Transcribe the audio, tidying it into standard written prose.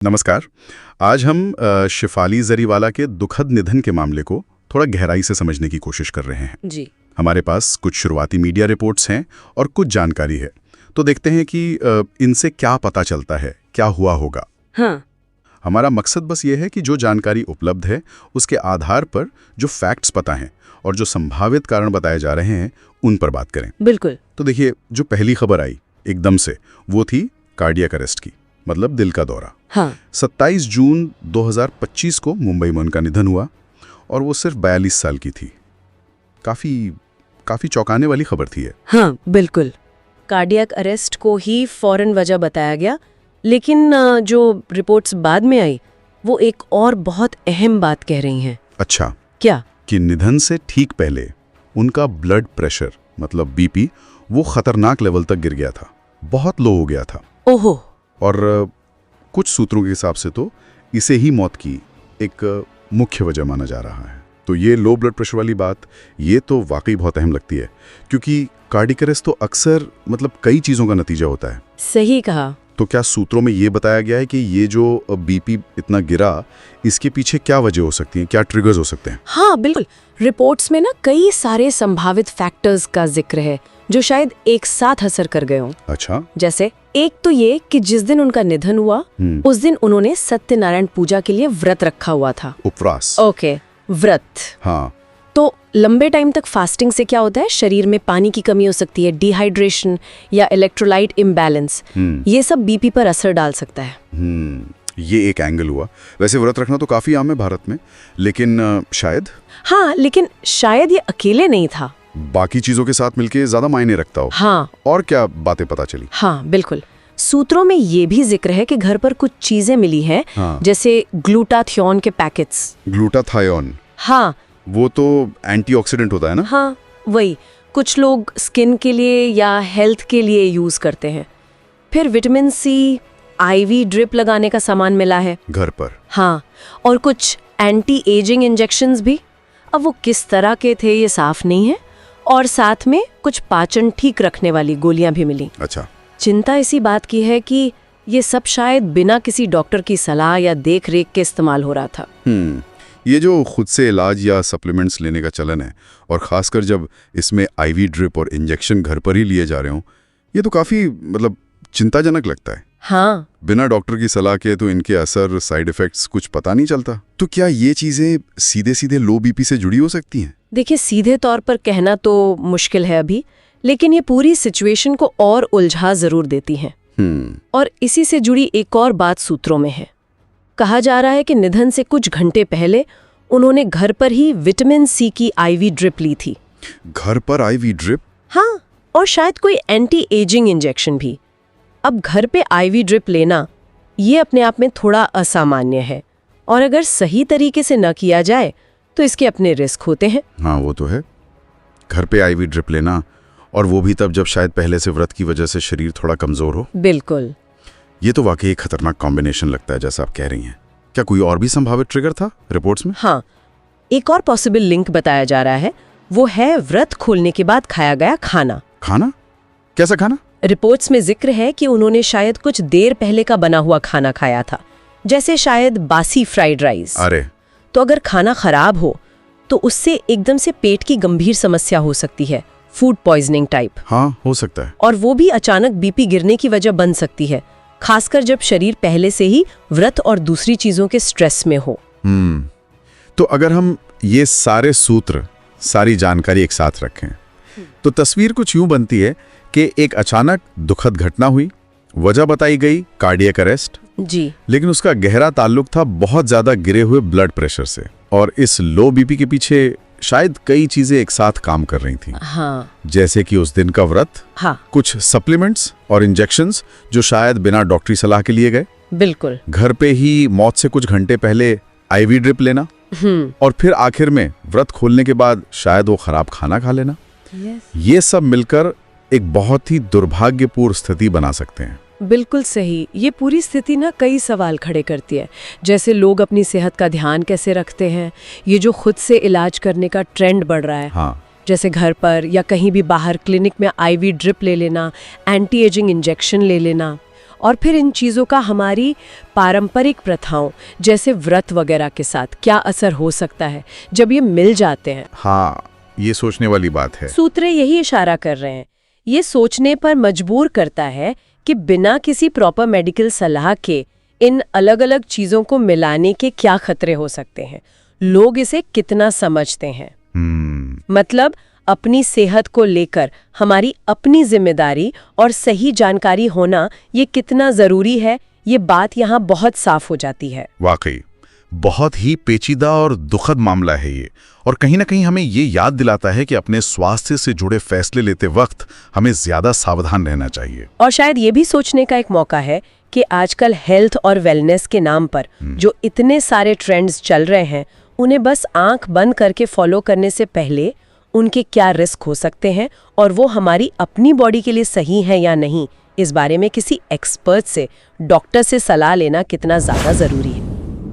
नमस्कार। आज हम शिफाली जरीवाला के दुखद निधन के मामले को थोड़ा गहराई से समझने की कोशिश कर रहे हैं। जी। हमारे पास कुछ शुरुआती मीडिया रिपोर्ट्स हैं और कुछ जानकारी है, तो देखते हैं कि इनसे क्या पता चलता है, क्या हुआ होगा। हाँ। हमारा मकसद बस ये है कि जो जानकारी उपलब्ध है उसके आधार पर जो फैक्ट्स पता हैं और जो संभावित कारण बताए जा रहे हैं उन पर बात करें। बिल्कुल। तो देखिए, जो पहली खबर आई एकदम से वो थी कार्डियक अरेस्ट की, मतलब दिल का दौरा। हाँ। 27 जून 2025 को मुंबई में उनका निधन हुआ और वो सिर्फ 42 साल की थी। काफी चौंकाने वाली खबर थी ये। हाँ, बिल्कुल। कार्डियक अरेस्ट को ही फौरन वजह बताया गया, लेकिन जो रिपोर्ट्स बाद में आई वो एक और बहुत अहम बात कह रही हैं। अच्छा, क्या? कि निधन से ठीक पहले उनका ब्लड प्रेशर मतलब बीपी वो खतरनाक लेवल तक गिर गया था, बहुत लो हो गया था। ओहो। और कुछ सूत्रों के हिसाब से तो इसे ही मौत की एक मुख्य वजह माना जा रहा है। तो ये लो ब्लड प्रेशर वाली बात, ये तो वाकई बहुत अहम लगती है, क्योंकि कार्डियक अरेस्ट तो अक्सर मतलब कई चीज़ों का नतीजा होता है। सही कहा। तो क्या सूत्रों में ये बताया गया है कि ये जो बीपी इतना गिरा, इसके पीछे क्या वजह हो सकती है, क्या ट्रिगर्स हो सकते हैं? हाँ, बिल्कुल। रिपोर्ट्स में ना कई सारे संभावित फैक्टर्स का जिक्र है जो शायद एक साथ असर कर गए हों। अच्छा। जैसे एक तो ये कि जिस दिन उनका निधन हुआ उस दिन उन्होंने सत्यनारायण पूजा के लिए व्रत रखा हुआ था। उपवास। ओके, व्रत। हाँ। तो लंबे टाइम तक फास्टिंग से क्या होता है, शरीर में पानी की कमी हो सकती है, डिहाइड्रेशन या इलेक्ट्रोलाइट इम्बैलेंस, ये सब बीपी पर असर डाल सकता है। ये एक एंगल हुआ। वैसे व्रत रखना तो काफी आम है भारत में, लेकिन शायद। हाँ, लेकिन शायद ये अकेले नहीं था, बाकी चीजों के साथ मिलके ज्यादा मायने रखता हो। हाँ। और क्या बातें पता चली? हाँ, बिल्कुल। सूत्रों में ये भी जिक्र है कि घर पर कुछ चीजें मिली हैं। हाँ। जैसे ग्लूटाथियोन के पैकेट्स। ग्लूटाथायोन? हाँ। वो तो एंटीऑक्सीडेंट होता है ना? हाँ, वही। कुछ लोग स्किन के लिए या हेल्थ के लिए यूज करते हैं। फिर विटामिन सी, आईवी ड्रिप लगाने का सामान मिला है घर पर। हाँ, और कुछ एंटी एजिंग इंजेक्शंस भी। अब वो किस तरह के थे ये साफ नहीं है। और साथ में कुछ पाचन ठीक रखने वाली गोलियां भी मिली। अच्छा। चिंता इसी बात की है कि ये सब शायद बिना किसी डॉक्टर की सलाह या देख रेख के इस्तेमाल हो रहा था। ये जो खुद से इलाज या सप्लीमेंट्स लेने का चलन है, और खासकर जब इसमें आईवी ड्रिप और इंजेक्शन घर पर ही लिए जा रहे हों, ये तो काफी मतलब चिंताजनक लगता है। हाँ। बिना डॉक्टर की सलाह के तो इनके असर, साइड इफेक्ट्स कुछ पता नहीं चलता। तो क्या ये चीजें सीधे सीधे लो बीपी से जुड़ी हो सकती हैं? देखिए, सीधे तौर पर कहना तो मुश्किल है अभी, लेकिन ये पूरी सिचुएशन को और उलझा जरूर देती हैं। और इसी से जुड़ी एक और बात सूत्रों में है। कहा जा रहा है कि निधन से कुछ घंटे पहले उन्होंने घर पर ही विटामिन सी की आईवी ड्रिप ली थी। घर पर आईवी ड्रिप? हाँ, और शायद कोई एंटी एजिंग इंजेक्शन भी। अब घर पे आईवी ड्रिप लेना ये अपने आप में थोड़ा असामान्य है, और अगर सही तरीके से न किया जाए तो इसके अपने रिस्क होते हैं। हाँ, वो तो है। घर पे आईवी ड्रिप लेना, और वो भी तब जब शायद पहले से व्रत की वजह से शरीर थोड़ा कमजोर हो। बिल्कुल। ये तो वाकई एक खतरनाक कॉम्बिनेशन लगता है, जैसा आप कह रही हैं। क्या कोई और भी संभावित ट्रिगर था रिपोर्ट्स में? हाँ, एक और पॉसिबल लिंक बताया जा रहा है, वो है व्रत खोलने के बाद खाया गया खाना। खाना? कैसा खाना? रिपोर्ट्स में जिक्र है कि उन्होंने शायद कुछ देर पहले का बना हुआ खाना खाया था, जैसे शायद बासी फ्राइड राइस। अरे! तो अगर खाना खराब हो तो उससे एकदम से पेट की गंभीर समस्या हो सकती है, फूड पॉइजनिंग टाइप। हाँ, हो सकता है। और वो भी अचानक बीपी गिरने की वजह बन सकती है, खासकर जब शरीर पहले से ही व्रत और दूसरी चीजों के स्ट्रेस में हो। तो अगर हम ये सारे सूत्र, सारी जानकारी एक साथ रखें तो तस्वीर कुछ यूं बनती है कि एक अचानक दुखद घटना हुई, वजह बताई गई कार्डियक अरेस्ट जी, लेकिन उसका गहरा ताल्लुक था बहुत ज्यादा गिरे हुए ब्लड प्रेशर से, और इस लो बीपी के पीछे शायद कई चीजें एक साथ काम कर रही थीं। हाँ। जैसे कि उस दिन का व्रत, हाँ, कुछ सप्लीमेंट्स और इंजेक्शंस जो शायद बिना डॉक्टरी सलाह के लिए गए, बिल्कुल। घर पे ही मौत से कुछ घंटे पहले आईवी ड्रिप लेना, और फिर आखिर में व्रत खोलने के बाद शायद वो खराब खाना खा लेना। ये सब मिलकर एक बहुत ही दुर्भाग्यपूर्ण स्थिति बना सकते हैं। बिल्कुल सही। ये पूरी स्थिति ना कई सवाल खड़े करती है, जैसे लोग अपनी सेहत का ध्यान कैसे रखते हैं, ये जो खुद से इलाज करने का ट्रेंड बढ़ रहा है। हाँ। जैसे घर पर या कहीं भी बाहर क्लिनिक में आईवी ड्रिप ले लेना, एंटी एजिंग इंजेक्शन ले लेना, और फिर इन चीज़ों का हमारी पारंपरिक प्रथाओं जैसे व्रत वगैरह के साथ क्या असर हो सकता है जब ये मिल जाते हैं। हाँ, ये सोचने वाली बात है। सूत्र यही इशारा कर रहे हैं। ये सोचने पर मजबूर करता है कि बिना किसी प्रॉपर मेडिकल सलाह के इन अलग अलग चीज़ों को मिलाने के क्या खतरे हो सकते हैं, लोग इसे कितना समझते हैं। मतलब अपनी सेहत को लेकर हमारी अपनी जिम्मेदारी और सही जानकारी होना ये कितना ज़रूरी है, ये बात यहाँ बहुत साफ हो जाती है। वाकई बहुत ही पेचीदा और दुखद मामला है ये, और कहीं ना कहीं हमें ये याद दिलाता है कि अपने स्वास्थ्य से जुड़े फैसले लेते वक्त हमें ज्यादा सावधान रहना चाहिए। और शायद ये भी सोचने का एक मौका है कि आजकल हेल्थ और वेलनेस के नाम पर जो इतने सारे ट्रेंड्स चल रहे हैं, उन्हें बस आंख बंद करके फॉलो करने से पहले उनके क्या रिस्क हो सकते हैं और वो हमारी अपनी बॉडी के लिए सही है या नहीं, इस बारे में किसी एक्सपर्ट से, डॉक्टर से सलाह लेना कितना ज़्यादा ज़रूरी है।